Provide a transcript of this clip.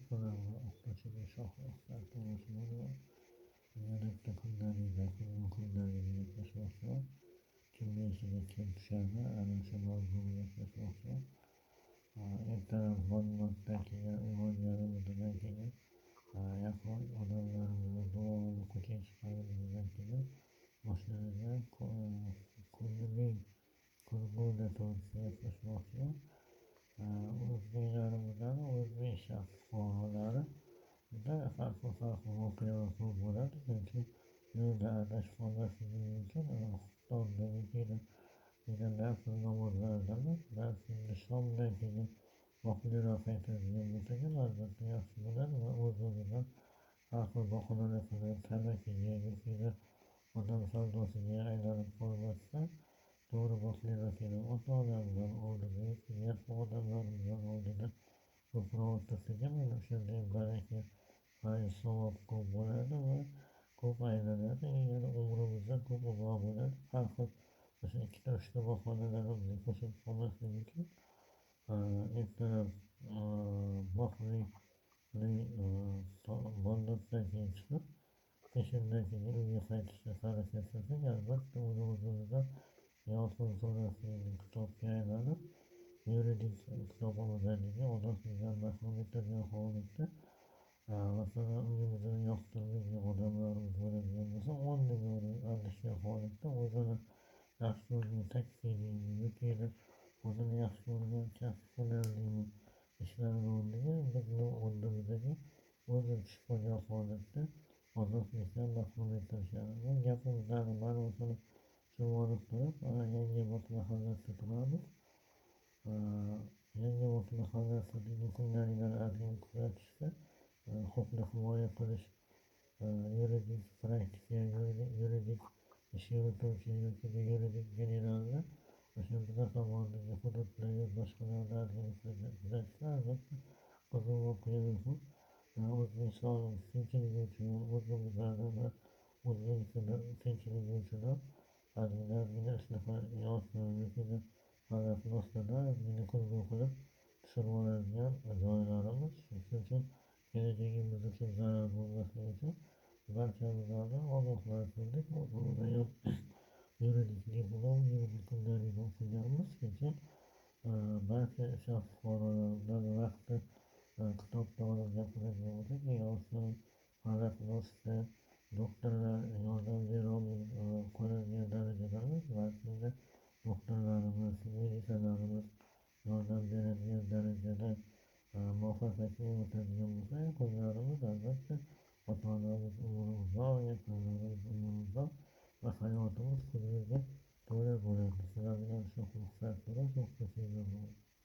kanalga o'qituvchiga shohruxlar tomoshabin yanada kundaligiga gaplashmoqchiman. Kimni eshiga kim tushadi, ana shu mavzuga gaplashmoqchiman. Ertalab bo'lmasdan keyin uyg'onganimizdan keyin yaqin odamlarimizni duoga ko'chib chiqqanimizdan keyin boshlanadigan kunning ko'rguvda to'g'risida gaplashmoqchiman. O'zbeklarimizdan o'zbek shaxs fuqarolari juda farqli voqealar ko'p bo'ladi, chunki yo'lda adashib qolmasligi mumkin. Xuftordagi nafl namozlaridamiz, balki shomdan keyin vaqtliroq qaytadigan bo'lsak ham albatta yaxshi bo'ladi va o'z-o'zidan har xil bahonalar qilib tamakiga yoki odam savdosiga aylanib qolmasdan to'g'ri vaqtliroq kelib ota-onamizdan oldida yoki yaqin odamlarimizdan oldida ko'proq o'tirsak ham mana o'shanday baraka savob ko'p bo'ladi va ko'p aylanadi, yana umrimizda ko'p uzoq bo'ladi. Har xil o'sha ikkita uchta bahonalarimizni qo'shib qolmaslik uchun ertalab vaqtli bomdoddan keyin chiqib peshindan keyin uyga qaytishga harakat qilsak, albatta uni o'zimizdan Yosin surasining kitobga aylanib yuridik kitob o'zligi odam sizdan mahrum etadigan holatda masalan uyimizni yoqtirmagan odamlarimiz bo'ladigan bo'lsa, o'rniga adashgan holatda o'zini yaxshi ko'rgan taksidagi yoki o'zini yaxshi ko'rgan kasb-hunarini ishlarini o'rniga bizni o'rnimizga o'zi tushib qolgan holatda ozodlikdan mahrum etishadi. Bu gapimizni mana o'shani olib turib Yangiobod mahallasida turamiz. Yangiobod mahallasidagi kundaliklarni kuzatishda huquqni himoya qilish yuridik praktika yuridik ish yurituvchi yoki yuridik generalni o'sha biza tomondagi hududdagi boshqalarni kuzatishda albatta qiziq voqea muhim. O'zbekiston tinchligi uchun o'zimizni va o'zbekistonda tinchligi uchun ozgina ishlaha yoki ozgina qilib tushirib oladigan joylarimiz. Shuning uchun kelajagimiz uchun zarar bo'lmasligi uchun barchamizni ogohlantirdik. Yuridik diplom, yuridik kundalik o'qiganmiz. Keyin barcha shaxs fuqarolardan vaqti kitobda olib gapiradigan bo'lsak, yoki farroshda doktorlar yordam qoladigan darajadamiz, balki doktorlarimiz, mediklarimiz yordam beradigan darajada muvaffaqiyatli o'tadigan bo'lsa, qo'llarimiz albatta